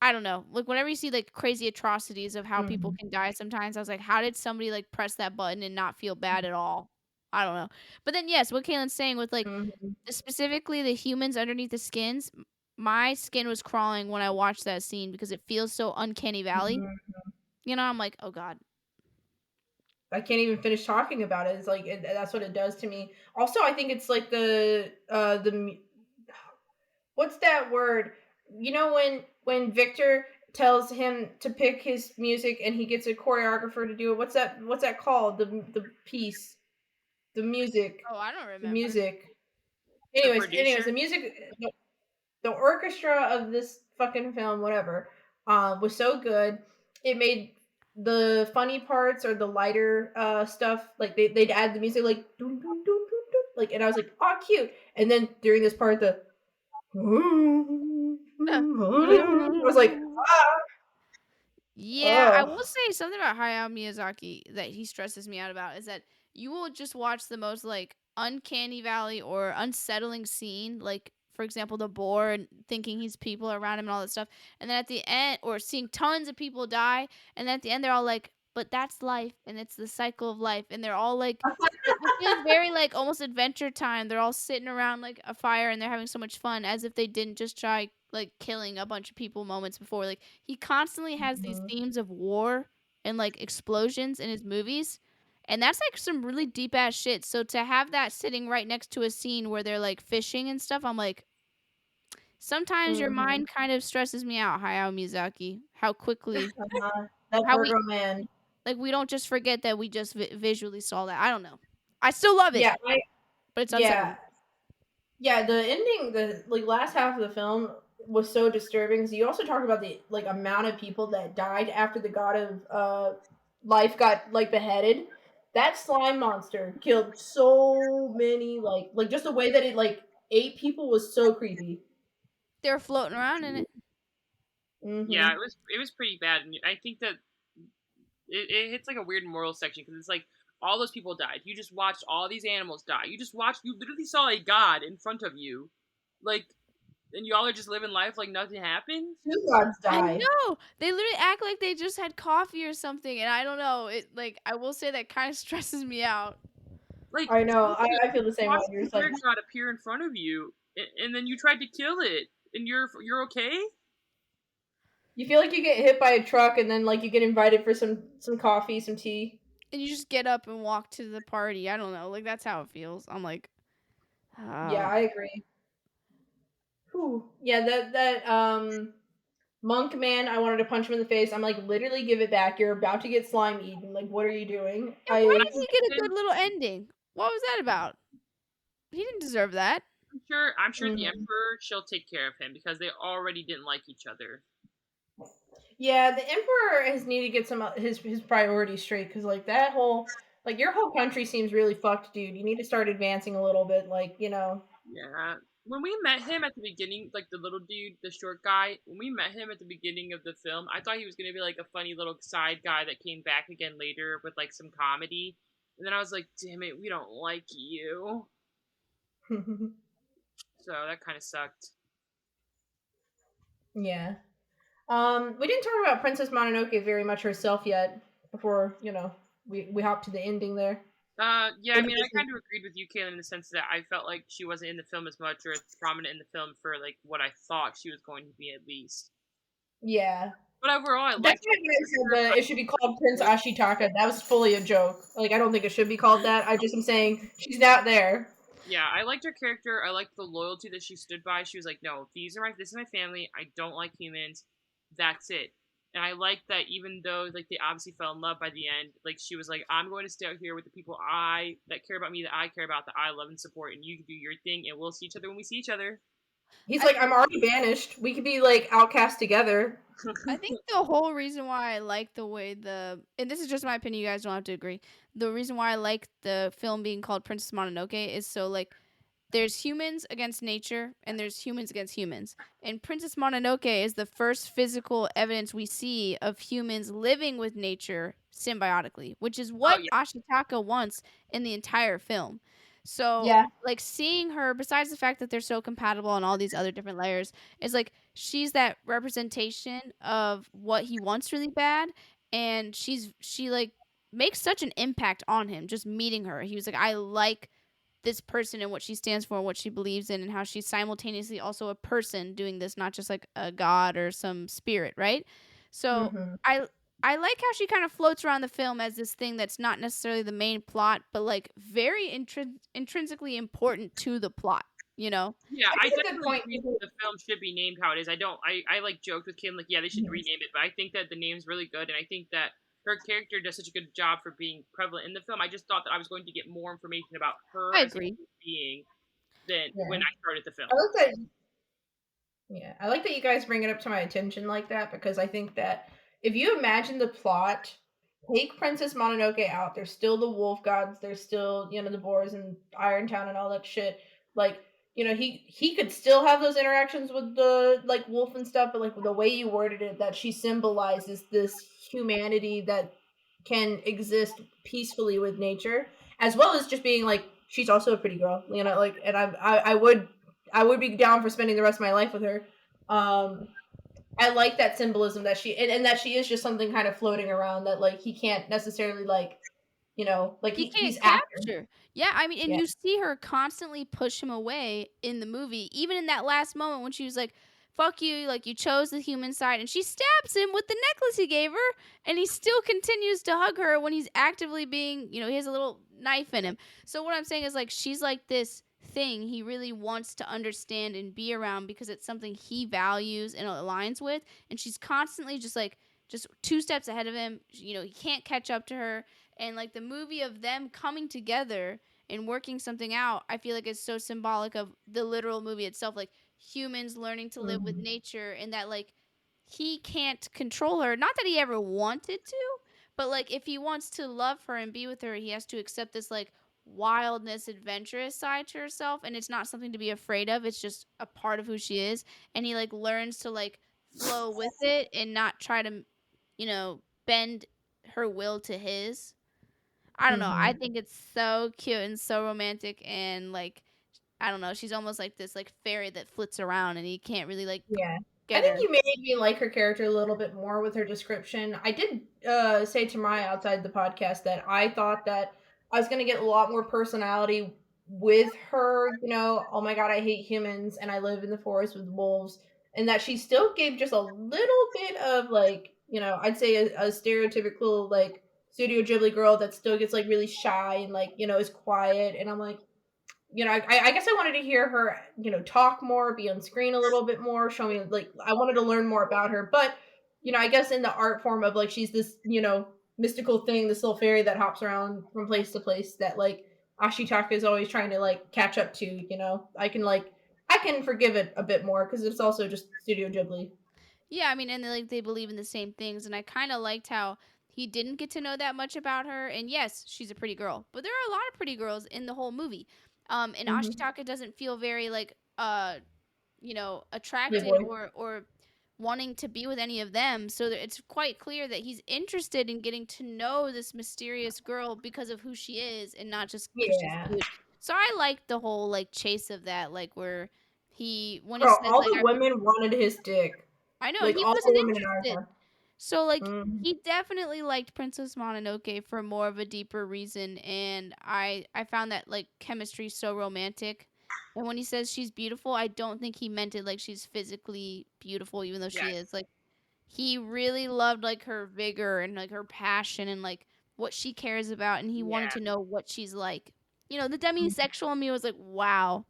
I don't know. Like whenever you see like crazy atrocities of how people can die sometimes, I was like, how did somebody like press that button and not feel bad at all? I don't know. But then yes, what Kaylin's saying with like specifically the humans underneath the skins, my skin was crawling when I watched that scene because it feels so uncanny valley. I'm like, oh god. I can't even finish talking about it. It's like that's what it does to me. Also, I think it's like the what's that word? When Victor tells him to pick his music and he gets a choreographer to do it. What's that called? The piece, the music. Oh, I don't remember. The music. Anyways, the music, the orchestra of this fucking film, whatever, was so good. It made the funny parts or the lighter stuff, like they'd add the music like dun, dun, dun, dun, dun, like, and I was like, oh, cute. And then during this part, the I was like, ah. Yeah, I will say something about Hayao Miyazaki that he stresses me out about is that you will just watch the most like uncanny valley or unsettling scene, like for example the boar and thinking he's people around him and all that stuff, and then at the end, or seeing tons of people die, and then at the end they're all like, but that's life and it's the cycle of life, and they're all like it feels very like almost Adventure Time. They're all sitting around like a fire and they're having so much fun, as if they didn't just try like killing a bunch of people moments before. Like he constantly has these themes of war and like explosions in his movies, and that's like some really deep ass shit. So to have that sitting right next to a scene where they're like fishing and stuff, I'm like, sometimes your mind kind of stresses me out, Hayao Miyazaki. How quickly that Virgo man. Like we don't just forget that we just visually saw that. I don't know. I still love it. Yeah, but it's unsettling. Yeah, the ending, the like last half of the film was so disturbing. Because you also talk about the like amount of people that died after the god of life got like beheaded. That slime monster killed so many, like just the way that it like ate people was so creepy. They were floating around in it. Yeah, it was pretty bad, and I think that it hits like a weird moral section because it's like all those people died. You just watched all these animals die. You literally saw a god in front of you, like, and y'all are just living life like nothing happened. Two gods I died. know. They literally act like they just had coffee or something, and I don't know. It like I will say that kind of stresses me out. Like I know. I feel the same way. watched You're the just like, spirit god appear in front of you, and then you tried to kill it, and you're okay. you feel like you get hit by a truck, and then like you get invited for some coffee, some tea, and you just get up and walk to the party. I don't know. Like that's how it feels. I'm like, Yeah, I agree. Whew. Yeah, that monk man, I wanted to punch him in the face. I'm like, literally give it back. You're about to get slime eaten. Like, what are you doing? and why did he get a good little ending? What was that about? He didn't deserve that. I'm sure the Emperor, she'll take care of him because they already didn't like each other. Yeah, the Emperor has needed to get some his priorities straight because like that whole like your whole country seems really fucked, dude. You need to start advancing a little bit, like Yeah. When we met him at the beginning, like the little dude, the short guy, when we met him at the beginning of the film, I thought he was gonna be like a funny little side guy that came back again later with like some comedy. And then I was like, damn it, we don't like you. So that kind of sucked. Yeah. We didn't talk about Princess Mononoke very much herself yet before, we hop to the ending there. Yeah, I mean, I kind of agreed with you, Kaylin, in the sense that I felt like she wasn't in the film as much or as prominent in the film for like what I thought she was going to be at least. Yeah. But overall, I That's liked why I said it should be called Prince Ashitaka. That was fully a joke. Like, I don't think it should be called that. I just am saying she's not there. Yeah, I liked her character. I liked the loyalty that she stood by. She was like, "No, this is my family. I don't like humans. That's it." And I liked that even though like they obviously fell in love by the end, like she was like, "I'm going to stay out here with the people that care about me, that I care about, that I love and support, and you can do your thing, and we'll see each other when we see each other." He's like, I'm already banished. We could be like outcast together. I think the whole reason why I like the way and this is just my opinion, you guys don't have to agree. The reason why I like the film being called Princess Mononoke is so like there's humans against nature and there's humans against humans. And Princess Mononoke is the first physical evidence we see of humans living with nature symbiotically, which is what Ashitaka wants in the entire film. So, like seeing her, besides the fact that they're so compatible and all these other different layers, is like she's that representation of what he wants really bad, and she like makes such an impact on him just meeting her. He was like, I like this person and what she stands for and what she believes in and how she's simultaneously also a person doing this, not just like a god or some spirit, right? So I like how she kind of floats around the film as this thing that's not necessarily the main plot, but like very intrinsically important to the plot, you know? Yeah, I definitely agree that the film should be named how it is. I like joked with Kim like, yeah, they should rename it, but I think that the name's really good, and I think that her character does such a good job for being prevalent in the film. I just thought that I was going to get more information about her as a being than when I started the film. I like that. Yeah, I like that you guys bring it up to my attention like that because I think that if you imagine the plot, take Princess Mononoke out. There's still the wolf gods. There's still the boars and Irontown and all that shit. Like he could still have those interactions with the like wolf and stuff, but like the way you worded it, that she symbolizes this humanity that can exist peacefully with nature, as well as just being like she's also a pretty girl, like, and I would be down for spending the rest of my life with her. I like that symbolism that and that she is just something kind of floating around that like he can't necessarily like like he's capture. actor. Yeah, I mean, and you see her constantly push him away in the movie, even in that last moment when she was like, fuck you, like you chose the human side, and she stabs him with the necklace he gave her, and he still continues to hug her when he's actively being, he has a little knife in him. So what I'm saying is like she's like this thing he really wants to understand and be around because it's something he values and aligns with, and she's constantly just like just 2 steps ahead of him. He can't catch up to her, and like the movie of them coming together and working something out, I feel like is so symbolic of the literal movie itself, like humans learning to live with nature, and that like he can't control her, not that he ever wanted to, but like if he wants to love her and be with her, he has to accept this like wildness, adventurous side to herself, and it's not something to be afraid of, it's just a part of who she is, and he like learns to like flow with it and not try to bend her will to his. I don't know. I think it's so cute and so romantic, and like I don't know, she's almost like this like fairy that flits around and he can't really like I think her. you made me like her character a little bit more with her description. I did say to Maya outside the podcast that I thought that I was going to get a lot more personality with her. You know, oh my god, I hate humans and I live in the forest with wolves. And that she still gave just a little bit of like, you know, I'd say a stereotypical like Studio Ghibli girl that still gets like really shy and like, you know, is quiet. And I'm like, you know, I guess I wanted to hear her, you know, talk more, be on screen a little bit more, show me like I wanted to learn more about her. But, you know, I guess in the art form of like she's this, you know, mystical thing, this little fairy that hops around from place to place that like Ashitaka is always trying to like catch up to, you know. I can forgive it a bit more because it's also just Studio Ghibli. Yeah, I mean, and like they believe in the same things, and I kind of liked how he didn't get to know that much about her. And yes, she's a pretty girl, but there are a lot of pretty girls in the whole movie. And Ashitaka doesn't feel very like you know, attracted or wanting to be with any of them. So it's quite clear that he's interested in getting to know this mysterious girl because of who she is, and not just because she's cute. So I like the whole like chase of that, like where when he said all like the women wanted his dick. I know, Like he all the wasn't women in interested. our So like he definitely liked Princess Mononoke for more of a deeper reason, and I found that like chemistry so romantic. And when he says she's beautiful, I don't think he meant it like she's physically beautiful, even though she is. Like he really loved like her vigor and like her passion and like what she cares about, and he wanted to know what she's like. You know, the demisexual in me was like, wow,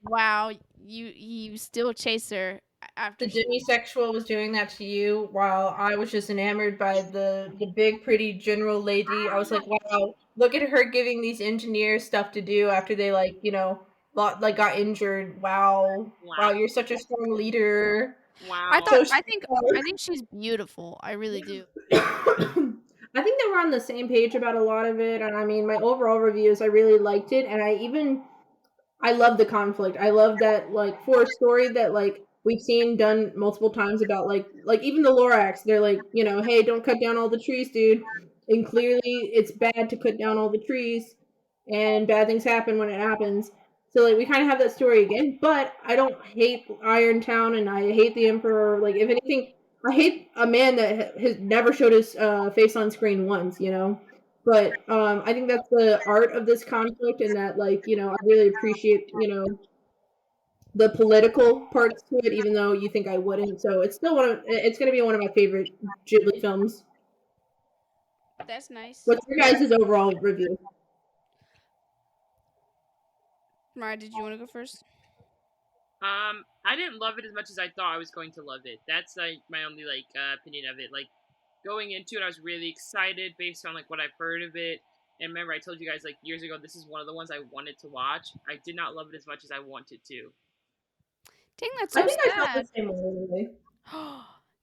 wow, you still chase her after the demisexual was doing that to you while I was just enamored by the big pretty general lady. I was like, wow, look at her giving these engineers stuff to do after they like, you know, got injured. Wow. Wow, you're such a strong leader. Wow. I think she's beautiful. I really do. I think that we're on the same page about a lot of it, and I mean my overall reviews I really liked it, and I love the conflict. I love that like for a story that like we've seen done multiple times about like even the Lorax, they're like, you know, hey, don't cut down all the trees, dude. And clearly it's bad to cut down all the trees and bad things happen when it happens. So like we kind of have that story again, but I don't hate Irontown and I hate the Emperor. Like if anything, I hate a man that has never showed his face on screen once, you know. But I think that's the art of this conflict, and that like you know I really appreciate you know the political parts to it, even though you think I wouldn't. So it's still it's going to be one of my favorite Ghibli films. That's nice. What's your guys' overall review? Mara, did you want to go first? I didn't love it as much as I thought I was going to love it. That's like my only like opinion of it. Like going into it, I was really excited based on like what I've heard of it. And remember, I told you guys like years ago, this is one of the ones I wanted to watch. I did not love it as much as I wanted to. Dang, that's so sad. I felt the same way.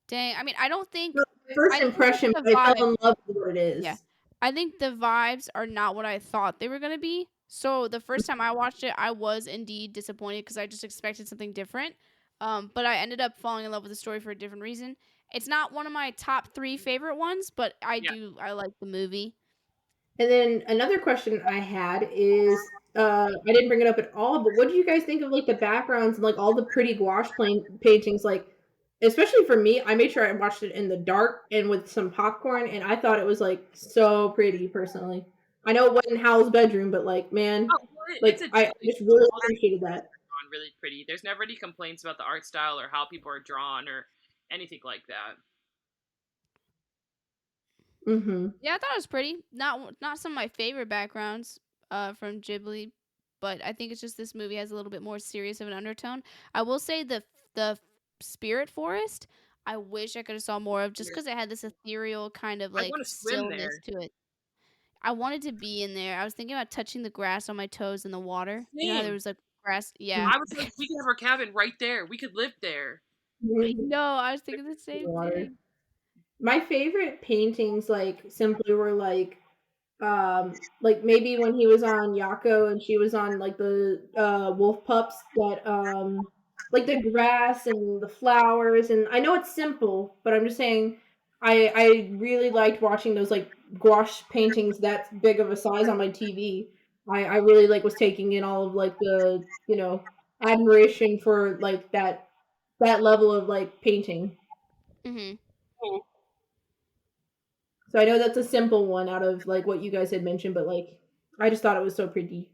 Dang, I mean, I don't think first impression, I fell in love with what it is. Yeah, I think the vibes are not what I thought they were gonna be. So the first time I watched it, I was indeed disappointed because I just expected something different. But I ended up falling in love with the story for a different reason. It's not one of my top 3 favorite ones, but I like the movie. And then another question I had is, I didn't bring it up at all, but what do you guys think of like the backgrounds and like all the pretty gouache paintings? Like, especially for me, I made sure I watched it in the dark and with some popcorn, and I thought it was like so pretty. Personally, I know it wasn't Hal's bedroom, but like, man, I just really appreciated that. Really pretty. There's never any complaints about the art style or how people are drawn or anything like that. Yeah, I thought it was pretty. Not some of my favorite backgrounds from Ghibli, but I think it's just this movie has a little bit more serious of an undertone. I will say the Spirit Forest, I wish I could have saw more of, just because it had this ethereal kind of like stillness to it. I wanted to be in there. I was thinking about touching the grass on my toes in the water. You know how there was like grass? Yeah. I was like, we could have our cabin right there. We could live there. No, I was thinking the same thing. My favorite paintings like simply were like maybe when he was on Yako and she was on like the wolf pups, that like the grass and the flowers, and I know it's simple, but I'm just saying I really liked watching those like gouache paintings that big of a size on my TV. I really like was taking in all of like the admiration for like that level of like painting. Mhm. So I know that's a simple one out of like what you guys had mentioned, but like I just thought it was so pretty.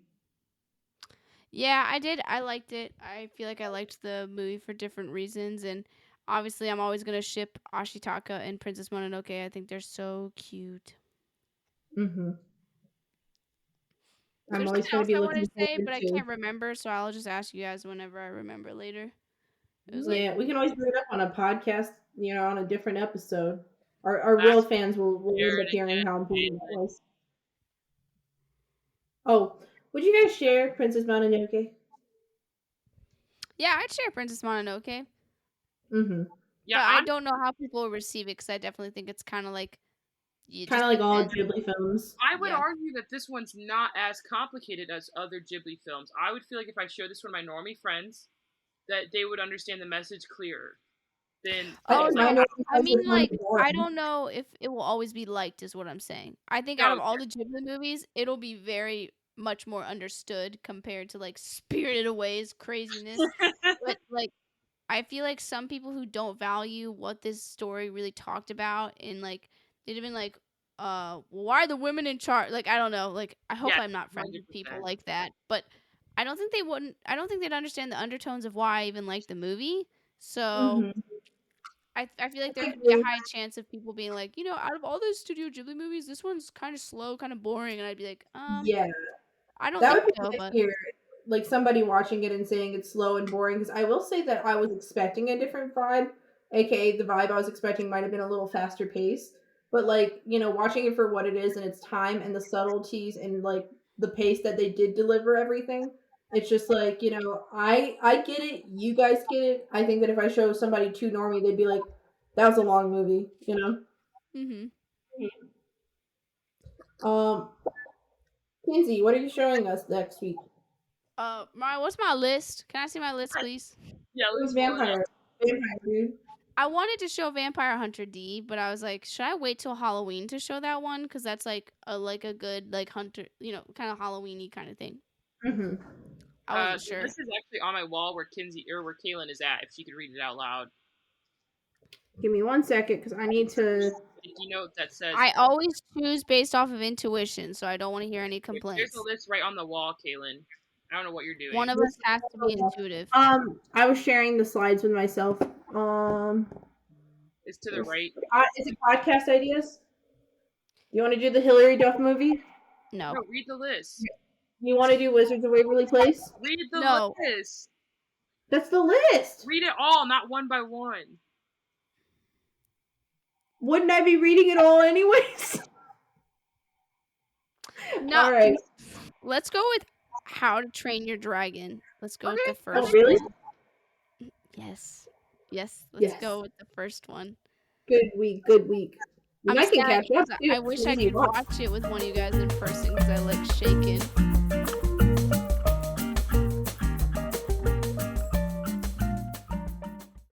Yeah, I did. I liked it. I feel like I liked the movie for different reasons, and obviously, I'm always gonna ship Ashitaka and Princess Mononoke. I think they're so cute. Mhm. I'm There's always something going to else be I want looking to say, forward but I to. can't remember, so I'll just ask you guys whenever I remember later. It was Yeah, like, we can always bring it up on a podcast, on a different episode. Our real Ask fans will end up hearing again. how important that was. Oh, would you guys share Princess Mononoke? yeah, I'd share Princess Mononoke, Mm-hmm. Yeah, but I don't know how people will receive it because I definitely think it's kind of like it Kind just of like all depends. Ghibli films. I would Yeah. argue that this one's not as complicated as other Ghibli films. I would feel like if I showed this one to my normie friends, that they would understand the message clearer. Than I Oh think like my no, normal I friends mean would find like it I boring. don't know if it will always be liked, is what I'm saying. I think out no, of all the Ghibli movies, it'll be very much more understood compared to like Spirited Away's craziness. But like I feel like some people who don't value what this story really talked about and like they'd have been like, why are the women in charge? Like I don't know. Like I hope yes, I'm not friends with people 100%. like that. But I don't think they wouldn't. I don't think they'd understand the undertones of why I even like the movie. So Mm-hmm. I feel like there I could be a agree. high chance of people being like, out of all those Studio Ghibli movies, this one's kind of slow, kind of boring, and I'd be like, Yeah, I don't that think would be so, good to but hear. Like somebody watching it and saying it's slow and boring. Because I will say that I was expecting a different vibe, aka the vibe I was expecting might have been a little faster pace. But like watching it for what it is and its time and the subtleties and like the pace that they did deliver everything, it's just like I get it. You guys get it. I think that if I show somebody too normie, they'd be like, "That was a long movie," you know. mhm. Um, Kinsey, what are you showing us next week? Mariah, what's my list? Can I see my list, please? Yeah, It was let's pull it up. vampire, dude. I wanted to show Vampire Hunter D, but I was like, should I wait till Halloween to show that one? Because that's like a good like hunter, kind of Halloweeny kind of thing. Mm-hmm. I wasn't sure. This is actually on my wall where where Kaylin is at. If she could read it out loud. Give me 1 second because I need to. Sticky note that says. I always choose based off of intuition, so I don't want to hear any There's complaints. a list right on the wall, Kaylin. I don't know what you're doing. One of us has to be intuitive. I was sharing the slides with myself. It's to the right. Is it podcast ideas? You want to do the Hillary Duff movie? No. No, read the list. You want to do Wizards of Waverly Place? Read the list. That's the list. Read it all, not one by one. Wouldn't I be reading it all anyways? No. All right. Let's go with How to Train Your Dragon. Let's go with the first. Oh, really? one. Yes. Let's go with the first one. Good week. I'm I can sad catch up too. I wish I could watch it with one of you guys in person because I like shaking.